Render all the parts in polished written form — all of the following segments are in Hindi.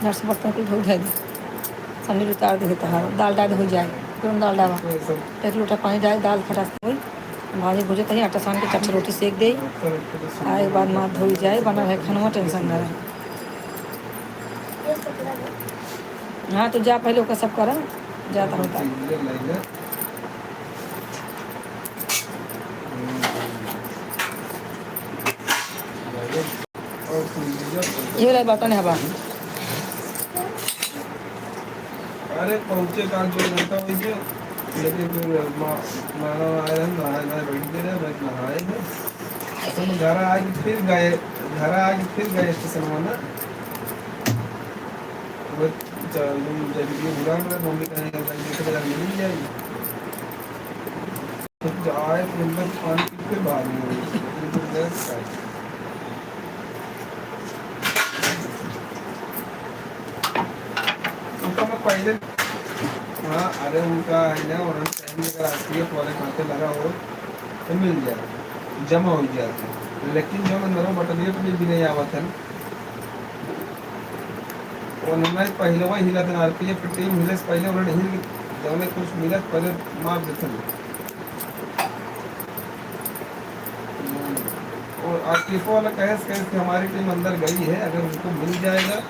घर से बर्तन को धो दे समीर उतार दे देता है दाल डाल हो जाए तुरंत दाल डाला एक लोटा पानी डाल दाल खटास हो भाजी भूजे तही आटा सान के चट रोटी सेक दे आए बाद माथ धोई जाए बना है खाना टेंशन न रहे। हाँ तो जा पहले ओका सब करा जाता होता ये वाला बटन है बा अरे पहुंचे काल जो घंटा हुई थी लेकिन फिर मानो आए हम नहाए बैठ गए बस नहाए थे तुम घर आज फिर गए स्टेशन में ना वो जब ये बुरा में मम्मी कहेंगे मिल जाएगी तो आए फिर अंदर पानी पी फिर बाहर नहीं हुई पहले हाँ अरे उनका है ना और राष्ट्रीय पौधे खाते लगा हो तो मिल जाए जमा हो जाते लेकिन जो अंदर बटनिया भी नहीं आवत है और नंबर पहले वही हिला था आरपीएफ टीम हिले से पहले उन्होंने हिल जब में कुछ मिला पहले मार देते और आरपीएफ वाला कहे कि हमारी टीम अंदर गई है अगर उनको मिल जाएगा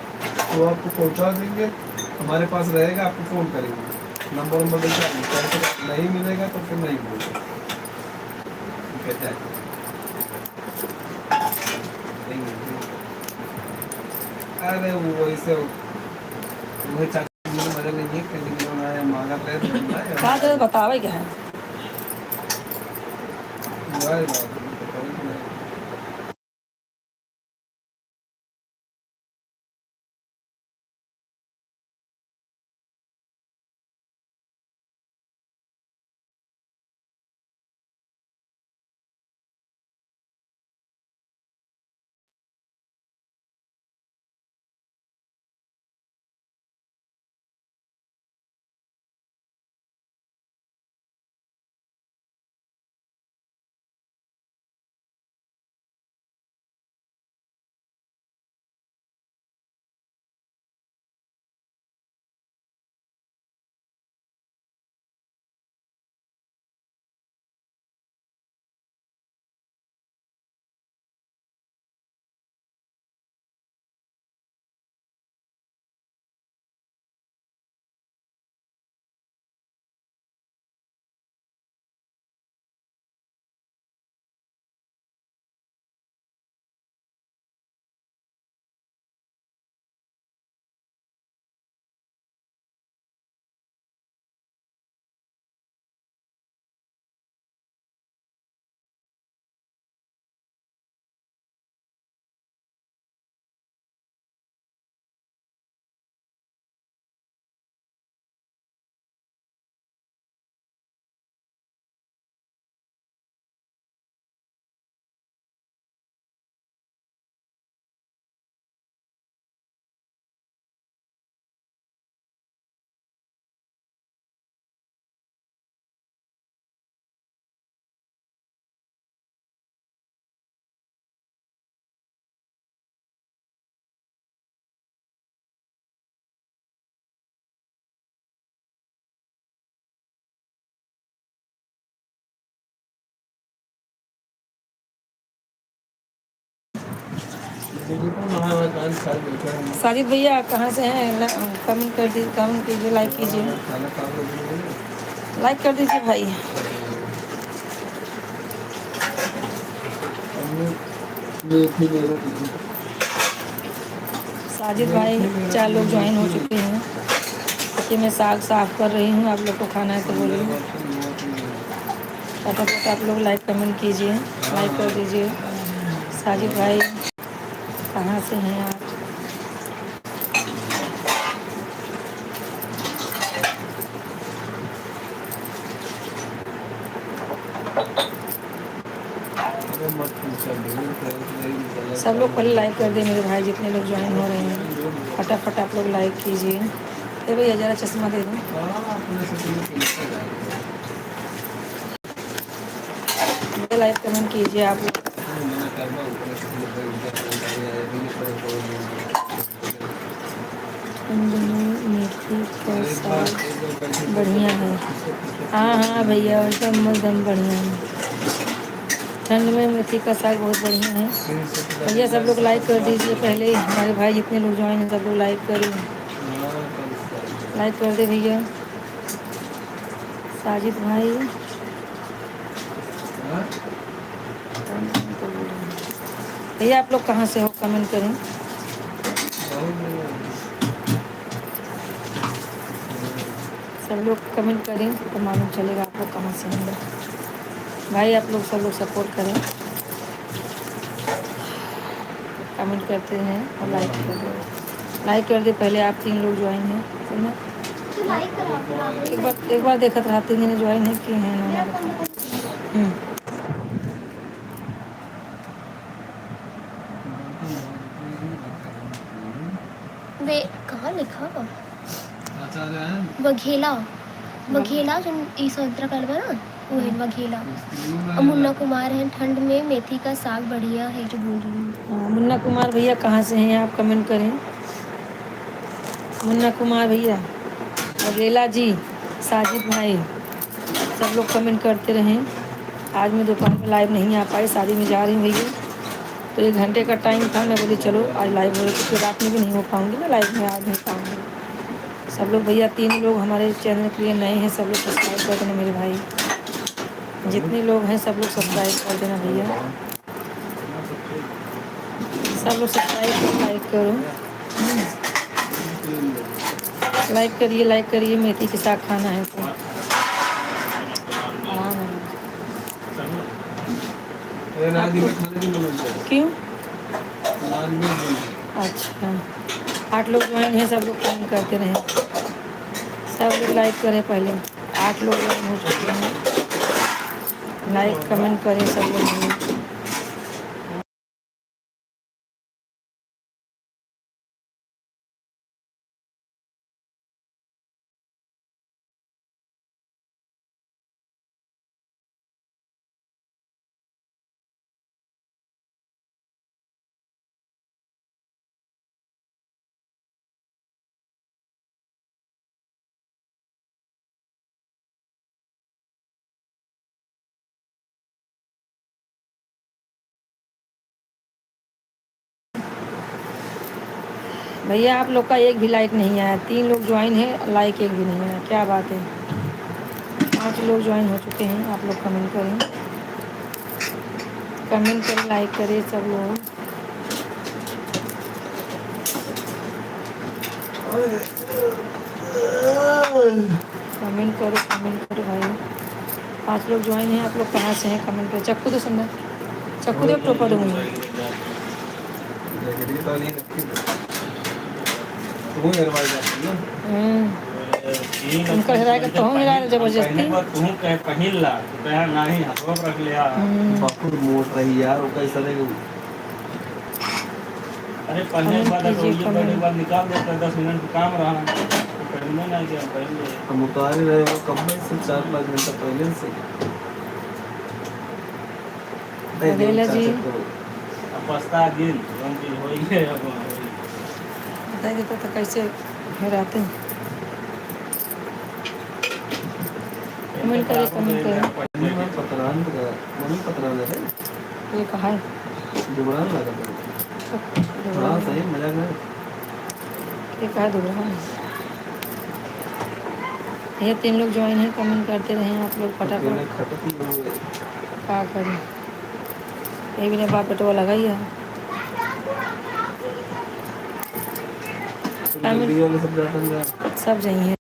तो आपको पहुंचा देंगे हमारे पास रहेगा आपको फोन करेंगे नंबर नहीं मिलेगा तो फिर नहीं मिलेगा कहता है अरे वो वैसे वही चाकू मजा नहीं है कि मांगा तो बतावे क्या है साजिद भैया कहाँ से हैं कमेंट कर दीजिए कमेंट कीजिए लाइक कीजिए लाइक कर दीजिए भाई साजिद भाई 4 लोग ज्वाइन हो चुके हैं कि मैं साग साफ कर रही हूँ आप लोग को खाना है तो बोलिए फटाफट आप लोग लाइक कमेंट कीजिए लाइक कर दीजिए साजिद भाई कहाँ से हैं आप सब लोग पहले लाइक कर दे मेरे भाई जितने लोग ज्वाइन हो रहे हैं फटाफट आप लोग लाइक कीजिए अरे भैया ज़रा चश्मा दे दो मुझे लाइक कमेंट कीजिए आप लोग। मना कर रहा हूँ, ठंड में मेथी का एक बार साग एक बार करके देखो, बढ़िया है। हाँ हाँ भैया एकदम एकदम बढ़िया है। ठंड में मेथी का साग बहुत बढ़िया है। भैया सब लोग लाइक कर दीजिए, पहले हमारे भाई जितने लोग ज्वाइन हैं सब लोग लाइक करें। लाइक कर दे भैया। साजिद भाई भैया आप लोग कहाँ से हो कमेंट करें। सब लोग कमेंट करें तो मालूम चलेगा आप लोग कहाँ से हैं। भाई आप लोग सब लोग सपोर्ट करें, कमेंट करते हैं और लाइक कर दो। लाइक कर दे पहले, आप 3 लोग ज्वाइन हैं सुना। एक बार देखा था 3 जने ज्वाइन है कि हैं ना। वे कहाँ लिखा वघेला वघेला जो ई संतरा कलवा ना वो है वघेला। और मुन्ना कुमार है ठंड में मेथी का साग बढ़िया है जो बोल रही हूँ। मुन्ना कुमार भैया कहाँ से हैं आप कमेंट करें। मुन्ना कुमार भैया, वघेला जी, साजिद भाई सब लोग कमेंट करते रहें। आज मैं दोपहर में लाइव नहीं आ पाई, शादी में जा रही हूँ भैया, तो 1 घंटे का टाइम था। मैं बोली चलो आज लाइव हो, क्योंकि रात में भी नहीं हो पाऊँगी ना लाइव में, आज नहीं पाऊँगी। सब लोग भैया 3 लोग हमारे चैनल के लिए नए हैं, सब लोग सब्सक्राइब कर देना मेरे भाई। जितने लोग हैं सब लोग सब्सक्राइब कर देना भैया। सब लोग सब्सक्राइब लाइक करो, लाइक करिए। मेथी के साग खाना है तो आराम है। क्यों? अच्छा 8 लोग ज्वाइन हैं, सब लोग कमेंट करते रहें, सब लोग लाइक करें पहले। 8 लोग ज्वाइन हो चुके हैं, लाइक कमेंट करें सब लोग। भैया आप लोग का एक भी लाइक नहीं आया, 3 लोग ज्वाइन है, लाइक एक भी नहीं आया, क्या बात है। 5 लोग ज्वाइन हो चुके हैं, आप लोग कमेंट करें, कमेंट करें, लाइक करें सब लोग। कमेंट करो भाई। 5 लोग ज्वाइन हैं, आप लोग कहाँ से हैं कमेंट करें। चक्कू दो सुंदर, चक्कू दो, टोपा दो मुझे। उनका हिराए का तो हम हिराए जबरदस्ती। बाकुर मोड़ रही यार, वो कैसा रहेगा। अरे पढ़ने के बाद तो ये पढ़ने के बाद निकाल देता है, 10 मिनट काम रहा पढ़ने ना गया पहले हम उतार ही रहे हो कम से 4-5 घंटा पहले से। वघेला जी अब पछता दिन हम चीज हो ही गए अब बता देता तो कैसे हिराते हैं। कमेंट करें, कमेंट करें। पतरान है ये कहा है दुबरान लगा था। हाँ सही मजाक है। ये कहा दुबरा है। ये 3 लोग ज्वाइन हैं, कमेंट करते रहें आप लोग फटाफट। क्या करें, ये भी ने बाप बेटवा लगाई है। सब चाहिए।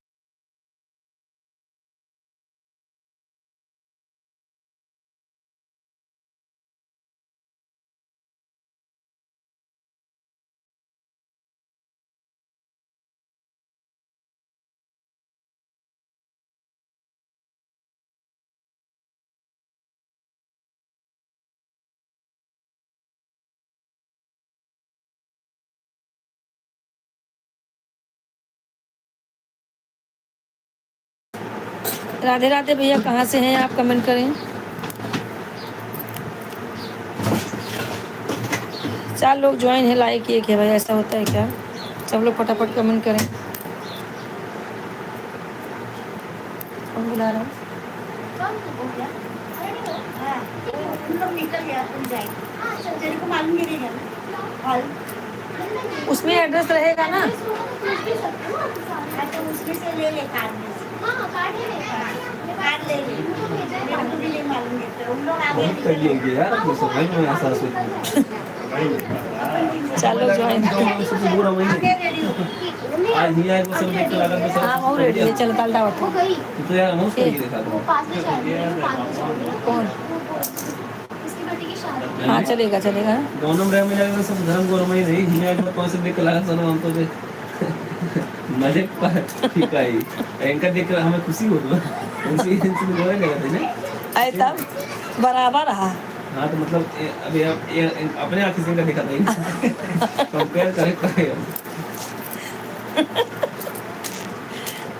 राधे राधे भैया, कहाँ से हैं आप कमेंट करें। 4 लोग ज्वाइन है, लाइक किए क्या भाई? ऐसा होता है क्या? सब लोग फटाफट कमेंट करें। कौन बुला रहा है? उसमें एड्रेस रहेगा ना? उसमें से ले ले कार्ड में से। कार्ड ले ले। हमको भी नहीं मालूम है, तो उन लोग आगे बहुत कर लेंगे यार, अपने समझ में एहसास होता है। 4 लोग ज्वाइन है। सबसे बुरा वही है। आज नहीं आए वो सब देख के लगा के हाँ वो रेडी है, चलो दाल डाल। वो गई, तो यार अनाउंस करके दिखा दो। वो पास में शादी है, वो पास में शादी है। कौन? इसकी बेटी की शादी है। हाँ चलेगा चलेगा। गौनम रह में जाकर सब धर्म गौरम ही नहीं हिंगा एक बार कौन से देख के लगा सनो हम तो दे मजे पर ठीक है एंकर देख कर हमें खुशी हो गई उसी इंसान बोले गए थे ना आए तब बराबर रहा। हाँ तो मतलब अभी आप अपने आँखों से देखा था कंपेयर करे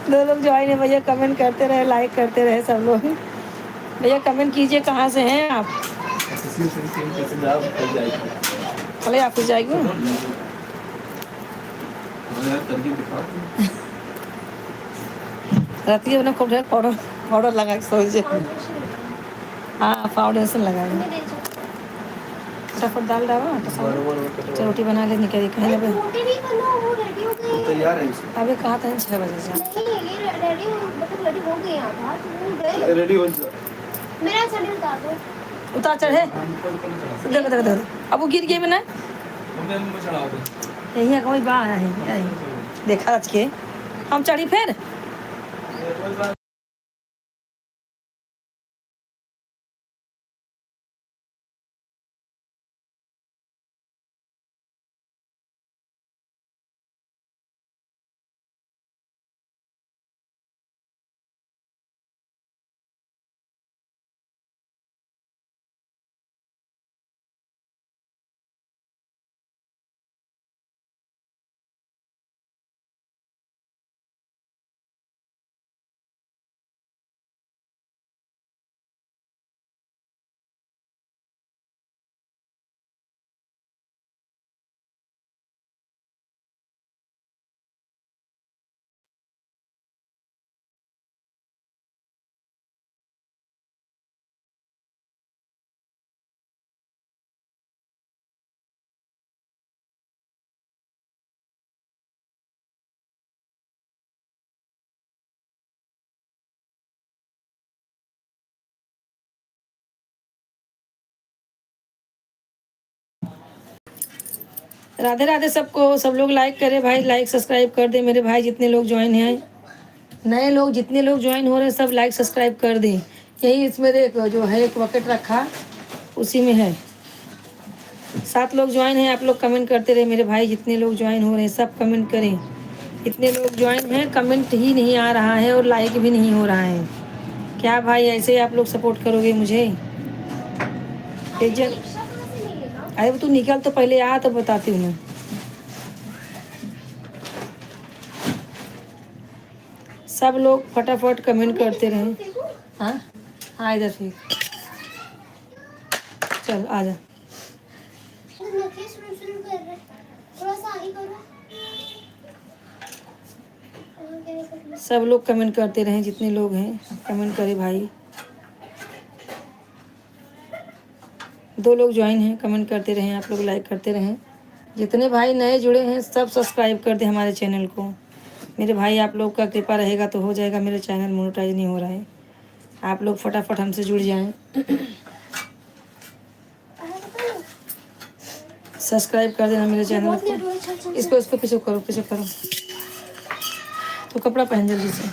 2 लोग ज्वाइन है भैया, कमेंट करते रहे, लाइक करते रहे सब लोग। भैया कमेंट कीजिए कहाँ से हैं आप? खुशी से कैसे जवाब कर जाएगा चले ऑफिस जाएगी। यार करके दिखाओ रात के खूब ढेर पाउडर लगा के सो जाए। हाँ फाउंडेशन लगाए। फटाफट दाल डालो, रोटी बना ले, निकल कहीं लगे। रोटी नहीं करना, वो रेडी हो गई। तैयार है इसमें अभी कहाँ था 6 बजे से? नहीं ये रेडी मतलब रेडी हो गई यहाँ बाहर, तो वो गए। रेडी हो मेरा सैंडल उतार दो। उतार चढ़े देखो देखो देखो, अब वो गिर गई बना। यही है कोई बात है, यही देखा आज के हम चढ़ी फिर। राधे राधे सबको, सब लोग लाइक करें भाई, लाइक सब्सक्राइब कर दे मेरे भाई। जितने लोग ज्वाइन हैं, नए लोग जितने लोग ज्वाइन हो रहे हैं सब लाइक सब्सक्राइब कर दें। यही इसमें देख जो है एक बकेट रखा उसी में है। 7 लोग ज्वाइन हैं, आप लोग कमेंट करते रहे मेरे भाई। जितने लोग ज्वाइन हो रहे हैं सब कमेंट करें। इतने लोग ज्वाइन हैं, कमेंट ही नहीं आ रहा है और लाइक भी नहीं हो रहा है। क्या भाई ऐसे आप लोग सपोर्ट करोगे मुझे? एक अरे तू निकल तो पहले आ तो बताती हूँ मैं। सब लोग फटाफट कमेंट करते रहे। हाँ हाँ इधर ठीक, चल आ जा। थोड़ा सा आगे करो। सब लोग कमेंट करते रहें, जितने लोग हैं कमेंट करें भाई। 2 लोग ज्वाइन हैं, कमेंट करते रहें, आप लोग लाइक करते रहें। जितने भाई नए जुड़े हैं सब सब्सक्राइब कर दें हमारे चैनल को मेरे भाई। आप लोग का कृपा रहेगा तो हो जाएगा। मेरे चैनल मोनेटाइज नहीं हो रहा है, आप लोग फटाफट हमसे जुड़ जाएं। सब्सक्राइब कर देना मेरे चैनल को। इसको पीछे करो, पीछे करो। तो कपड़ा पहन जल्दी से।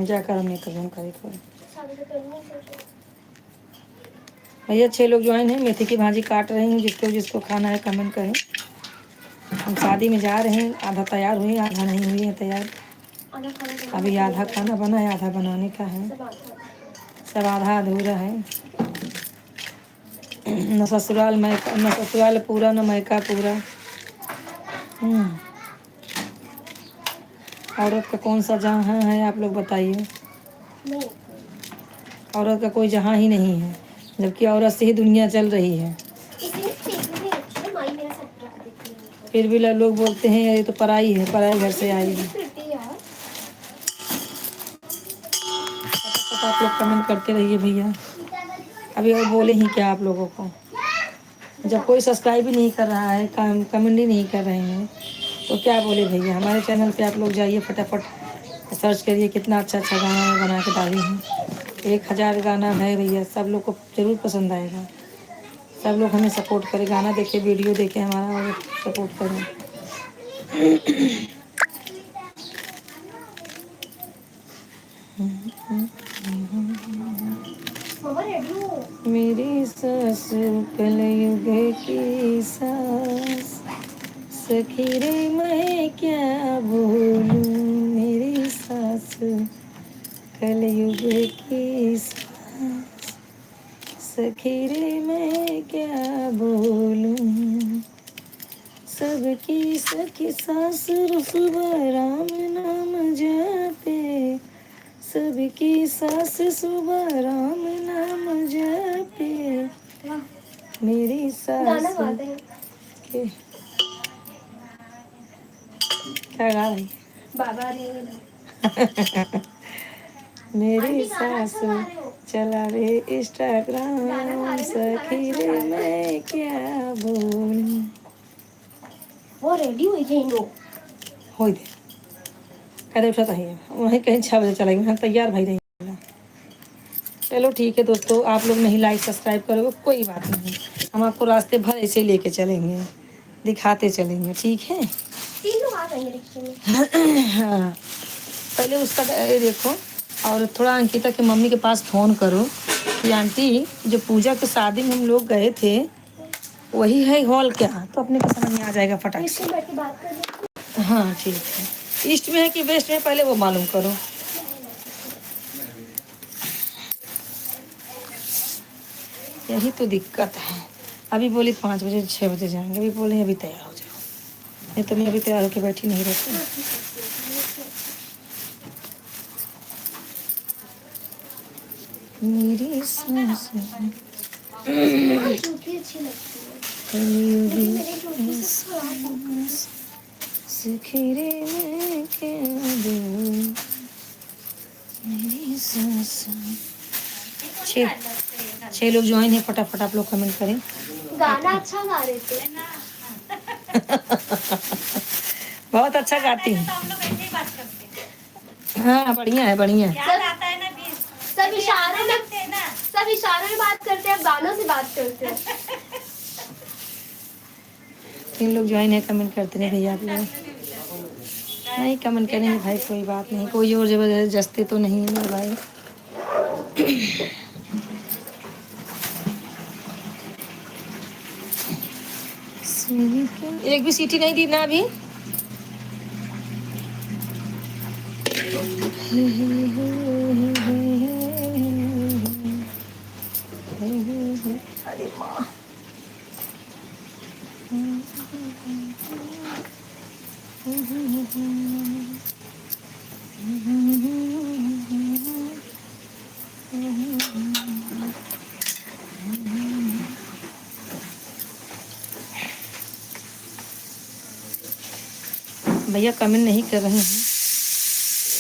जाकर हम मेकअप हम करो। भैया 6 लोग ज्वाइन हैं। मेथी की भाजी काट रही हूँ, जिसको जिसको खाना है कमेंट करें। हम शादी में जा रहे हैं, आधा तैयार हुई आधा नहीं हुई है तैयार। अभी आधा खाना बना है, आधा बनाने का है, सब आधा अधूरा है। न ससुराल पूरा न मैका पूरा। औरत का कौन सा जहाँ है आप लोग बताइए। औरत का कोई जहाँ ही नहीं है, जबकि औरत से ही दुनिया चल रही है। फिर भी लोग बोलते हैं ये तो पराई है, पराई घर से आई है। प्रीति यार। तो आप लोग कमेंट करते रहिए भैया। अभी और बोले ही क्या आप लोगों को, जब कोई सब्सक्राइब ही नहीं कर रहा है, कमेंट ही नहीं कर रहे हैं, तो क्या बोले भैया। हमारे चैनल पे आप लोग जाइए, फटाफट सर्च करिए, कितना अच्छा अच्छा गाना मैं बना के डाली हूँ। 1000 गाना है भैया, सब लोग को ज़रूर पसंद आएगा। सब लोग हमें सपोर्ट करें, गाना देखें, वीडियो देखें हमारा और सपोर्ट करें। मम्मा रेडी हो। मेरी सास कलयुग की सास, सखी रे मैं क्या बोलूं। मेरी सास कलयुग की सास, सखी रे मैं क्या बोलूं। सबकी सखी सासुर सुबह राम नाम जपे, सबकी सास सुबह राम नाम जपे। मेरी गाना सास गा दे। के क्या गा रही बाबा रे। मेरी सास चलावे इंस्टाग्राम, सखी रे मैं क्या बोलूं। वो रेडी हुई थी लो। हो दे कहते उठा ही है वहीं कहीं 6 बजे चलेंगे, हम तैयार भाई नहीं। चलो ठीक है दोस्तों, आप लोग नहीं लाइक सब्सक्राइब करोगे कोई बात नहीं, हम आपको रास्ते भर ऐसे ही लेके चलेंगे, दिखाते चलेंगे, ठीक है। 3 लोग आ जाएंगे रिक्शे में। हाँ, पहले उसका ये देखो, और थोड़ा अंकिता के मम्मी के पास फ़ोन करो कि आंटी जो पूजा के शादी में हम लोग गए थे वही है हॉल क्या, तो अपने को समझ में आ जाएगा फटाक से। रिक्शे में बैठ के बात कर ले। हाँ ठीक है, ईस्ट में है कि वेस्ट में, पहले वो मालूम करो। यही तो दिक्कत है। अभी बोली 5 बजे 6 बजे जाएंगे, अभी बोले अभी तैयार हो जाओ, नहीं तो मैं अभी तैयार होकर बैठी नहीं रहती। मेरी सांस जूती अच्छी लगती है। मेरी जूती से खराब हो गई। सखीरे में क्या दूँ मेरी सांस। 6 लोग ज्वाइन है, फटाफट आप लोग कमेंट करें। गाना अच्छा गा रहे थे। बहुत अच्छा गाती हूँ। तो हम लोग ऐसे ही बात करते हैं। हाँ बढ़िया है, बढ़िया है। याद आता है ना बीस सब इशारों में, लगते हैं ना। सब इशारों में बात करते हैं, गानों से बात करते हैं। 3 लोग ज्वाइन है, कमेंट करते रहे भैया आप लोग। नहीं कमेंट करेंगे भाई, कोई बात नहीं, कोई जोर जबरदस्ती तो नहीं है मेरे भाई। एक भी सीटी नहीं दी ना अभी। अरे माँ, भैया कमेंट नहीं कर रहे हैं,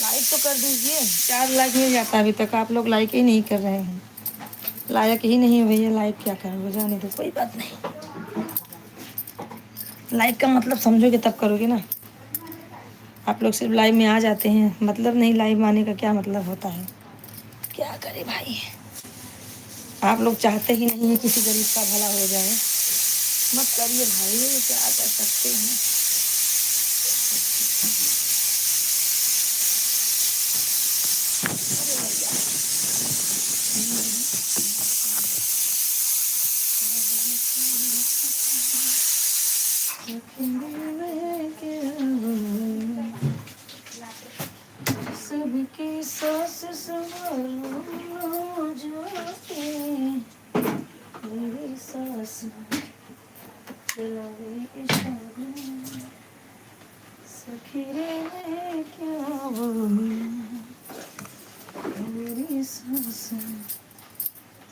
लाइक तो कर दीजिए। 4 लाइक मिल जाता है, अभी तक आप लोग लाइक ही नहीं कर रहे हैं। लायक ही नहीं है भैया, लाइक क्या करोगे, जाने दो कोई बात नहीं। लाइक का मतलब समझोगे तब करोगे ना। आप लोग सिर्फ लाइव में आ जाते हैं, मतलब नहीं लाइव आने का क्या मतलब होता है। क्या करे भाई, आप लोग चाहते ही नहीं है किसी गरीब का भला हो जाए। मत करिए भाई, क्या कर सकते हैं। सबकी सास संभालो जाके, मेरी सास चलावे इशारा, सखी रे मैं क्या बोलूं। मेरी सास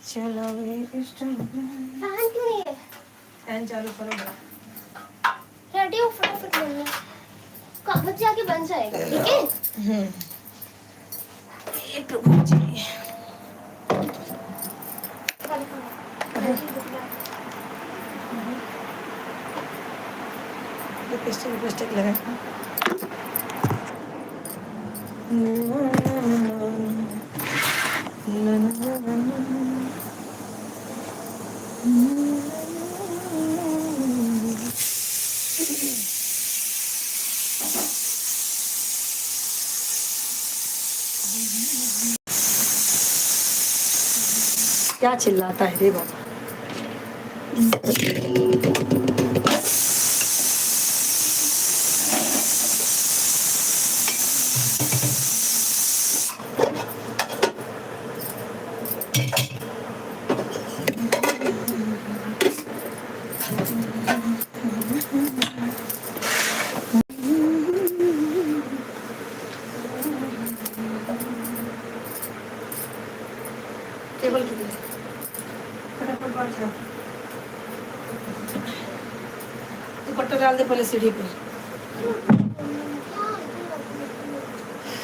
चलावे इशारा। फैन क्यों नहीं है? फैन चालू करो। रेडी हटे हो फटाफट लेना, कागज से आके बन जाएगा, ठीक है। ये प्रभु जी लिपस्टिक लिपस्टिक लगा क्या चिल्लाता है रे बाबा। टेबल की फटाफट बांट जाओ। दुपट्टा डाल दे पहले सीढ़ी पर।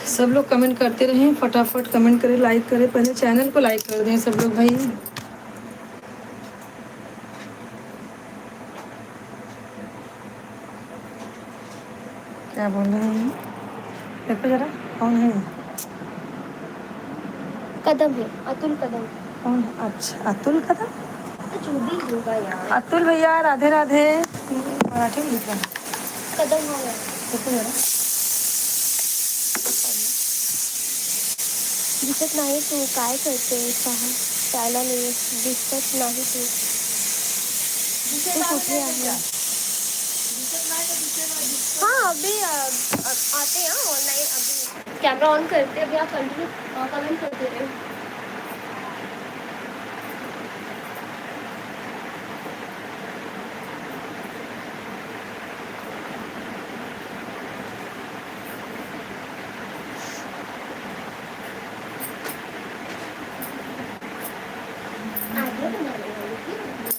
सब लोग कमेंट करते रहें, फटाफट कमेंट करें, लाइक करें, पहले चैनल को लाइक कर दें सब लोग भाई। क्या बोल रहे हैं देखो जरा, कौन है कदम है, अतुल कदम। कौन है? अच्छा अतुल कदम। तो जो भी होगा यार, अतुल भैया राधे राधे। मराठी में लिख रहा है कदम है यार। देखो जरा। दिसत नाही तू काय करते सहा, त्याला नाही दिसत नाही तू, तू कुठे आहे? हाँ अभी आते हैं ऑनलाइन, अभी कैमरा ऑन करते, अभी आप कंटिन्यू कमेंट करते रहे।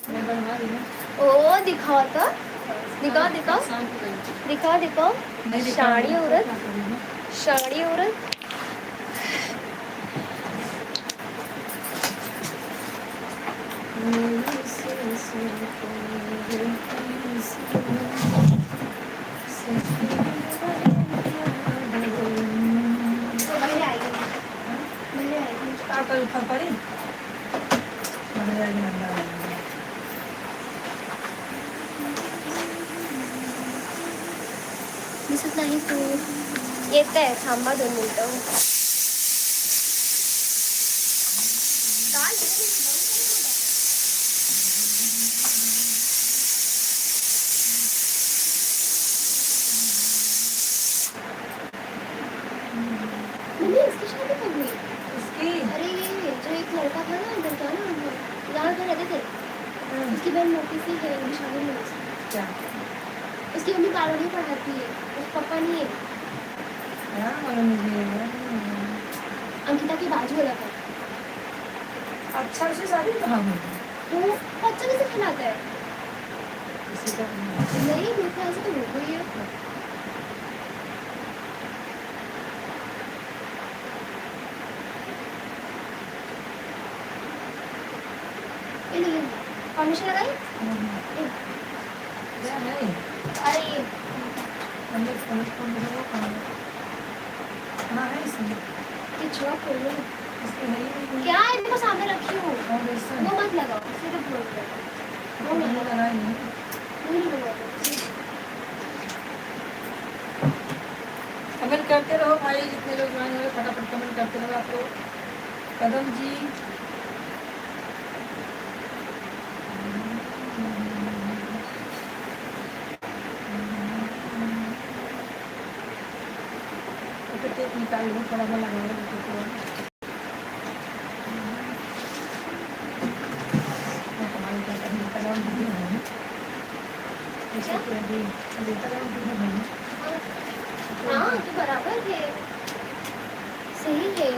मैं बनवा रही हूँ। ओ दिखाओ तो, दिखाओ दिखाओ दिखाओ दिखाओ, नहीं दिखा साड़ी रही हूँ, औरत, क्या कर रही हूँ? साड़ी औरत। मेरे आएगी, मेरे आएगी। क्या करूँ फरफरी? बन जाएगी अंदर। दिसत नाही तू, येत आहे, थांबा 2 मिनिटं। मम्मी इसकी शादी कब हुई? इसकी अरे ये जो एक लड़का था ना इधर का ना, यहाँ पे रहते थे, उसकी बहन मोटी सी है, उनकी शादी में उसकी। क्या उसकी मम्मी बारहवीं पढ़ाती है, उसका पापा नहीं है। हाँ मालूम मुझे। अंकिता के बाजू वाला था। अच्छा उसे शादी कहाँ हुई? वो बच्चा कैसे खिलाता है? किसी का नहीं मेरे ख्याल से तो हो गई है। ये नहीं फाउंडेशन लगाई? नहीं अरे ये अंदर फोन फोन लगाओ कहाँ? हाँ है इसमें। ये छुआ खोलो। इसमें है ही नहीं। क्या है, इनको सामने रखी हूँ, फाउंडेशन वो मत लगाओ, सिर्फ बोल दो। वो नहीं लगाई नहीं। वो नहीं लगाओ। कमेंट करते रहो भाई, जितने लोग ज्वाइन हो रहे फटाफट कमेंट करते रहो आप लोग। कदम जी टेप निकाल लो, थोड़ा सा लगा लो। हमारे क्या करना इंस्टाग्राम वीडियो है, इंस्टाग्राम वीडियो है। हाँ तो बराबर है, सही है।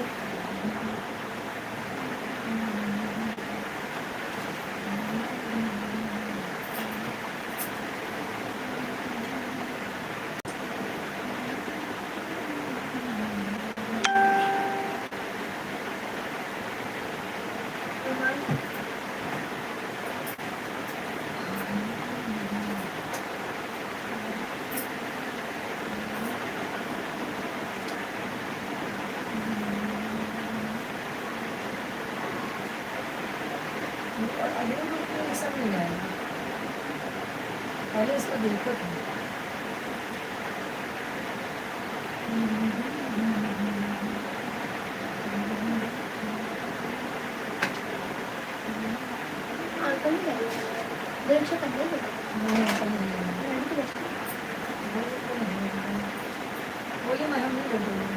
अभी तो ये सब नहीं आएगा, पहले इसका दिक्कत है। अंकल नहीं करेंगे, देर से कर देंगे। नहीं, ऐसा नहीं है। बोलिए मैं हम नहीं कर दूँगी।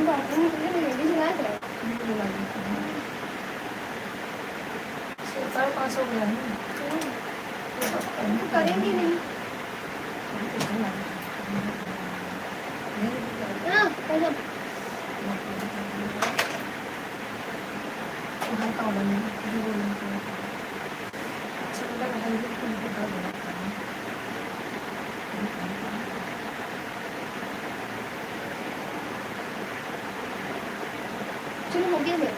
बाथरूम के लिए मेहंदी जला दे। 550 हो गया है तो करेंगे नहीं। हाँ, कर दो। चलो हो गया मेरा।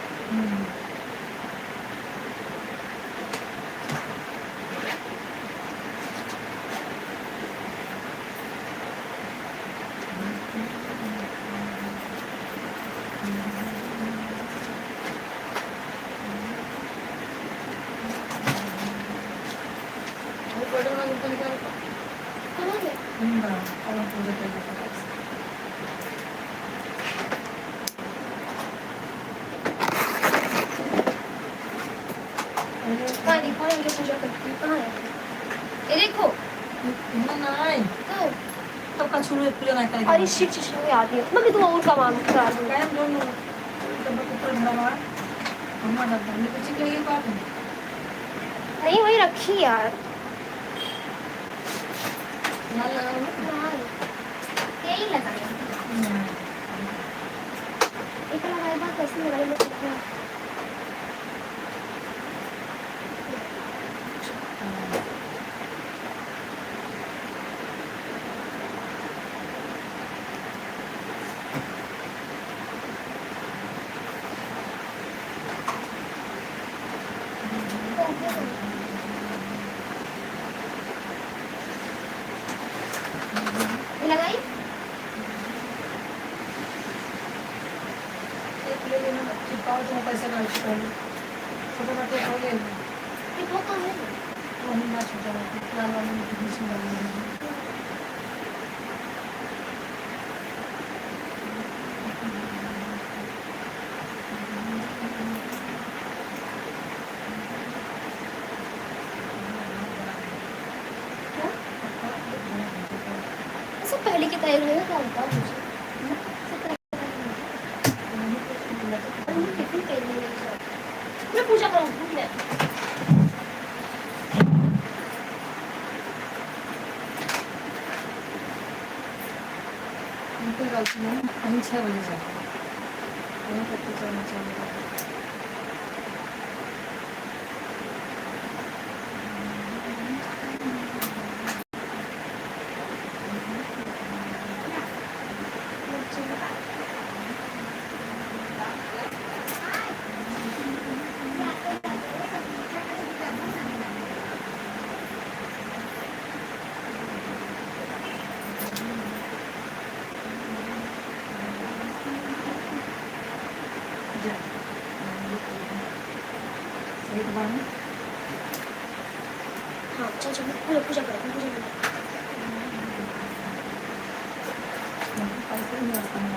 कहाँ गए? कहाँ देखो ना, ये पूजा करती हूँ। कहाँ है? ये देखो। कहाँ है? तब का शुरू पूजा नहीं करेगा। अरे शिट शिट में याद नहीं है। मम्मी तुम और काम करा दो। कायम दोनों तब ऊपर भरवा हम डालते हैं कुछ के लिए बात है। नहीं वही रखी यार। लाल लगाओ यार, यही लगाया। एक लगाए बात कैसे लगाई मैं सीखना। ये लगाई? एक ले लेना चिपकाओ तो पैसे का चिपकाओ छोटा मोटा हो गया ये वो कहाँ है? वो हम ना छोटा लाल वाले में बीच में डाल क्या? ऐसे पहले की तैयारी है क्या होता है मुझे? कितनी तैयारी है? मैं पूजा करूँगी मैं। उनके गलती नहीं कहीं 6 बजे से वहीं तक तो चलना चाहिए एक बार में हाँ चल चल पूजा पूजा करो पूजा करो। पैसे नहीं आता है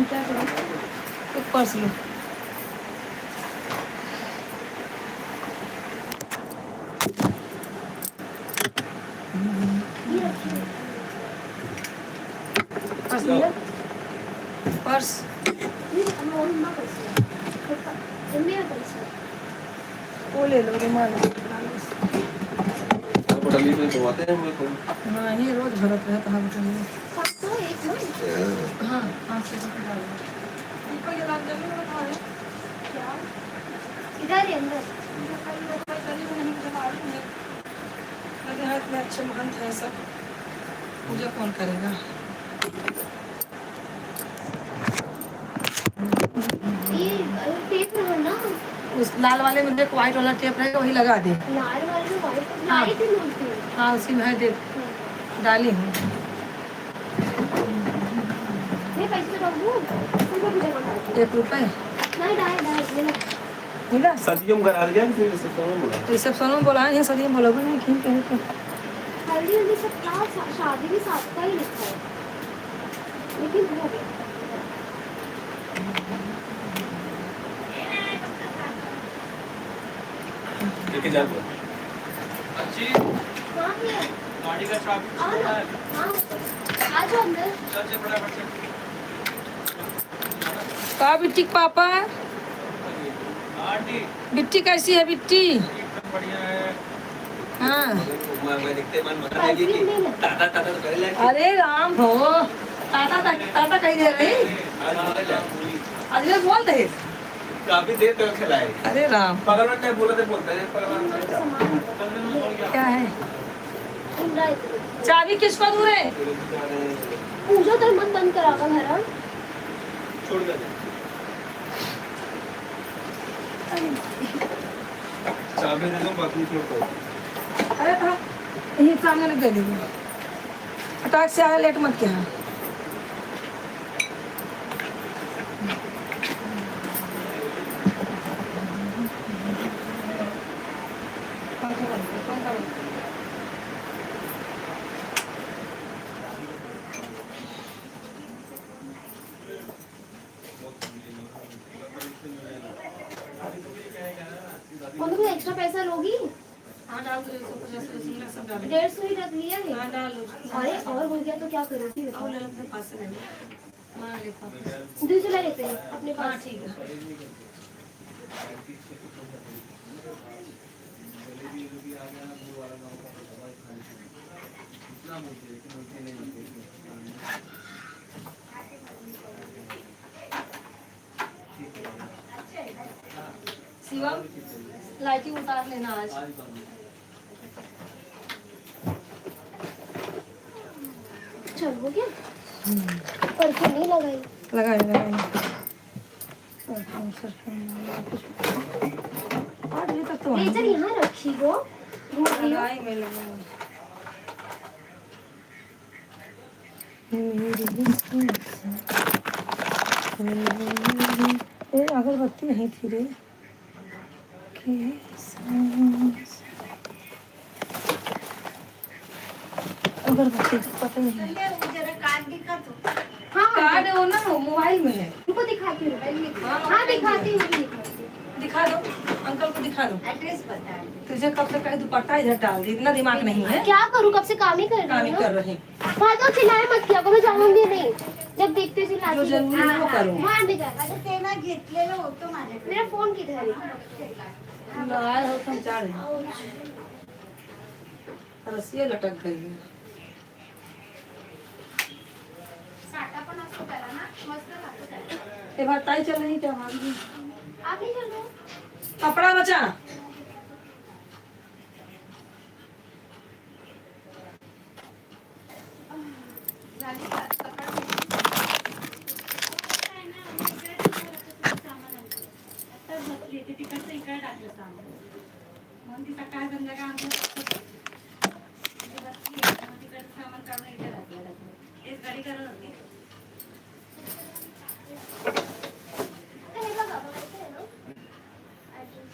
क्या करो एक पर्स लो ये रखिए। पर्स लिया पर्स ये हम और ना कर सकते। इनमें है पैसा। वो ले लो रुमाल। आपको डली में धोते हैं वो तो। हाँ ये रोज भरत रहता है बटन में। 501 ना? हाँ 500 रुपये डालो। ऊपर ये लाल जमीन में कहाँ है? क्या? इधर ही अंदर। लगे हाथ में अच्छे महंत है सब। पूजा कौन करेगा? ये टेप रहा ना? उस लाल वाले में देख व्हाइट वाला टेप रहेगा वही लगा दे। लाल वाले में व्हाइट हाँ। लाइट मिलती है। हाँ उसी में है देख डाली हूँ। ये पैसे डालूं? पूजा पूजा करना। 1 रुपये नहीं डाल ले लो। मिला? सदियों करा दिया फिर से कौन बोला? तो सब सोनू बोला है सदी में बोलोगे नहीं क्यों कहे तो हल्दी हल्दी सब का शादी भी साथ का ही लिखा है, लेकिन हो गया। लेके जा दो। अच्छी कहाँ पे है? गाड़ी का चाबी आ ना। हाँ आ जाओ अंदर। चल चल फटाफट चल। का बिट्टी के पापा आंटी बिट्टी कैसी है बिट्टी? एकदम बढ़िया है। हाँ मैं दिखते मन बता पैसे नहीं लगे। टाटा टाटा तो कर ले। अरे राम हो टाटा कही दे रही अजय बोल दे। काफी देर तक खिलाए। अरे राम बगल में क्या बोलते बोलते हैं पर क्या है? ठंडा है। चाबी किसको दूँ रे? पूजा तो मत बंद करा कर घर। छोड़ दे। चाबी दे दो बाकी छोड़ दो। अरे था यही सामने लग गई अटैक से आया लेट मत क्या? मम्मी को एक्स्ट्रा पैसा लोगी? हाँ डाल दो 150 सब डाल 150 ही रख लिया है। हाँ डाल दो अरे और हो गया तो क्या करोगी? और ले लो अपने पास से ले लो। हाँ लेता हूँ। दूसरा लेते हैं अपने हाँ पास। ठीक है। शिवम लाइटिंग उतार लेना आज। चल हो गया। परफ्यूम नहीं लगाई। लगाएंगे 8 बजे तक तो लेजर यहाँ रखी हो। घूम रही हो। लगाई मैं लगाऊंगी। ए अगरबत्ती नहीं थी रे अगरबत्ती तो पता नहीं है। जरा कार्ड दिखा तो। हाँ कार्ड वो ना मोबाइल में है। उनको दिखाती हूँ। हाँ, हाँ दिखाती हूँ दिखाती हूँ। दिखा दो अंकल को दिखा दो। एड्रेस बता दे। तुझे कब से कहे दुपट्टा इधर डाल दी इतना दिमाग नहीं है। क्या करूँ कब से काम ही कर काम रही ही हूँ। कर रही हाँ तो चिल्लाए मत किया करो, मैं जाऊंगी नहीं। जब देखते चिल्लाती जो जरूरी है वो करो। हाँ भी जाता। अरे तेना घेतलेलं होतं माझ्याकडे. मेरा फोन किधर है? लाल हो तुम चाह रही रस्सियाँ लटक गई है। साटा पण असतो त्याला ना, मस्त लागतो त्याला। ये भरताई चल रही क्या भाभी? आप नहीं चल रहे? कपड़ा बचा झाली का? सकाळी तिकडचं इकडे टाकलं सामान. म्हणून ती सकाळ संध्याकाळ आमचं तिकडचं सामान काढून इथे टाकलं. तेच गाडी करत होती. हे बघा बघायचं आहे ना? Address.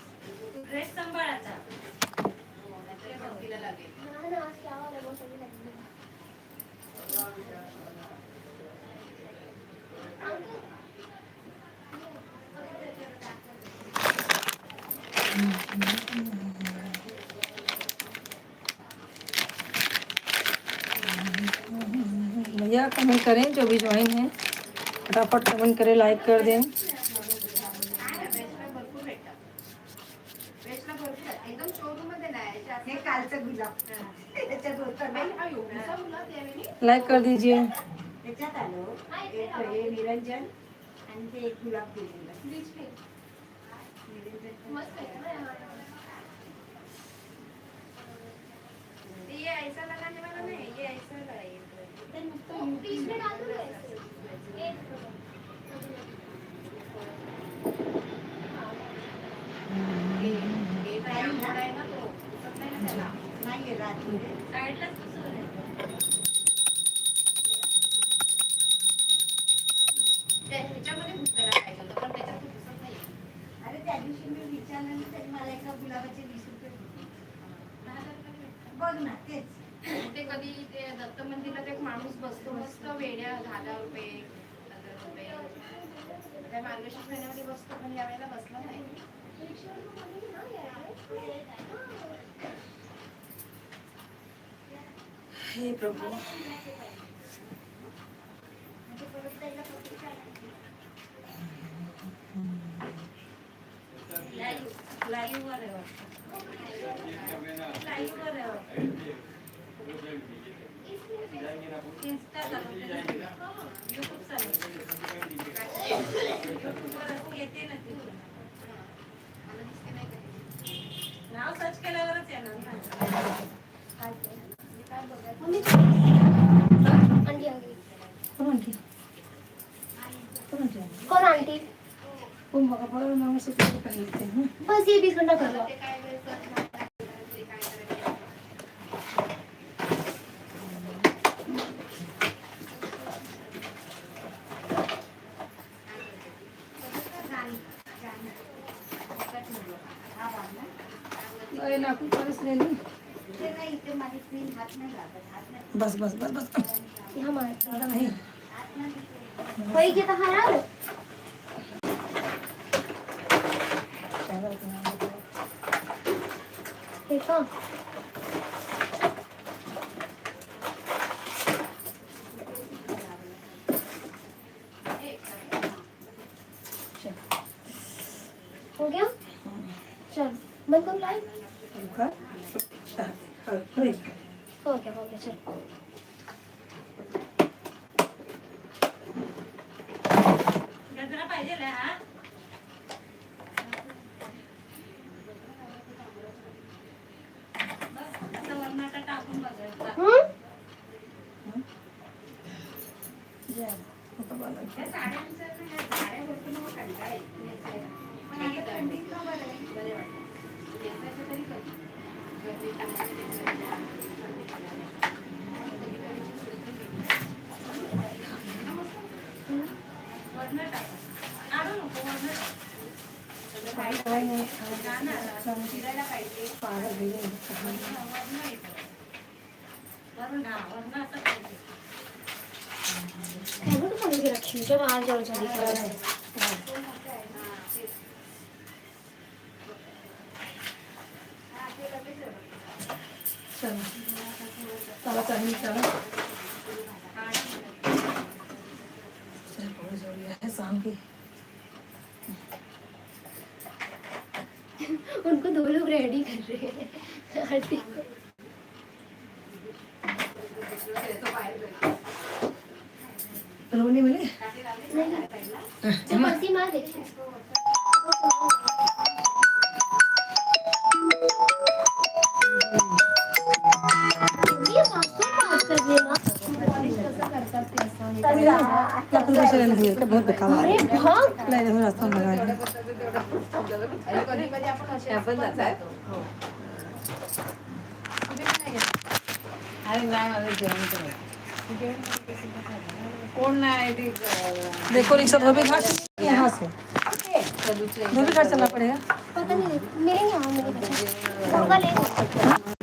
ड्रेस सांभाळायचा. हा ना, आज क्या वाला वो सभी लगेंगे। भैया कमेंट करें जो भी ज्वाइन है फटाफट कमेंट करें लाइक कर दें। एकदम शोरूम मध्ये नाही हे कालचं गुलाब त्याच्यात होतं नाही लाइक कर दीजिए. त्याच्यात आलो एक हे निरंजन आणि ते एक गुलाब दिलेलं निरंजन ये ऐसा लगाने वाला नहीं ये ऐसा लगाइए बीच में डाल दो ये टाइम मोड़ा है ना तो सब नहीं ना चला नहीं ये रात में साइडलाच बसवलंय त्याच्यामध्ये घुसायला पाहिजे होतं पण त्याच्यात घुसत नाही अरे त्या दिवशी मी विचारलं ना तरी मला एका गुलाबाचे 20 रुपये बघ ना तेच ते कधी ते दत्त मंदिरात एक माणूस बसतो मस्त वेड्या 10,000 रुपये 1,000 रुपये त्या मार्गशीर्ष महिन्यामध्ये बसतो पण यावेळेला बसला नाही हे प्रभू. लाईव्ह वर आहे लाईव्ह वर आहे इंस्टा चालू यूट्यूब चालू यूट्यूबवर येते ना ती मला दिसते नाही कधी नाव सर्च केल्यावरच येणार ना काय बघायचं मम्मी आंटी आ गई. कौन आंटी? कौन आंटी? कौन आंटी? वो मगा बड़ा मामा से कुछ कर लेते हैं. बस ये 20 घंटा कर लो. ते काय वेळ सर्च नाही ते काय करायचं अरे ना कुछ परस ले ली. ते नाही ते माझी स्क्रीन हात नाही लागत हात नाही बस बस बस बस. यहाँ मार. ज़्यादा नहीं. हात नाही वही के तो हरा लो. देखो हो गया. चल बंद कर लाइव. रुका. हो गया चल. गजरा पाहिजे ना हा बस आता वरणाचा टाकून बघायचा या. होता वाला. या साड्यांचं ना ह्या साड्या भरपूर मग कंटाळा येतो नेसायला. पण आता थंडीत का बरं आहे? बरे वाटतं. नेसायचं तरी कधी? गर्दीत टाकायचं नेसायचं. वरनं टाका. काढू नको वरनं टाका. सगळं पाहिजे. जाणार. फिरायला पाहिजे. पागल भी नहीं. वरनं येतं. वरून वरनं असं पाहिजे. कैमरा तो खोल के रखी जब आज जाओ जल्दी कर. चलो. चलो चाहिए चलो. चल बहुत जरूरी है शाम की. उनको 2 लोग रेडी कर रहे हैं आंटी को. रोनी मिले. नहीं जब मर्जी मार देखिए. ये पास कर देना. क्या पूरे से लेने दिए. बहुत बेकार. अरे भाग. ले ले रास्ता में लगा. अरे नाही मला जेवण करायचं. कोण नाही ते देखो रिक्शा धोबी घाट यहाँ से धोबी घाट चलना पड़ेगा. पता नहीं मिलेंगे. हाँ मिलेंगे. होगा लेंगे.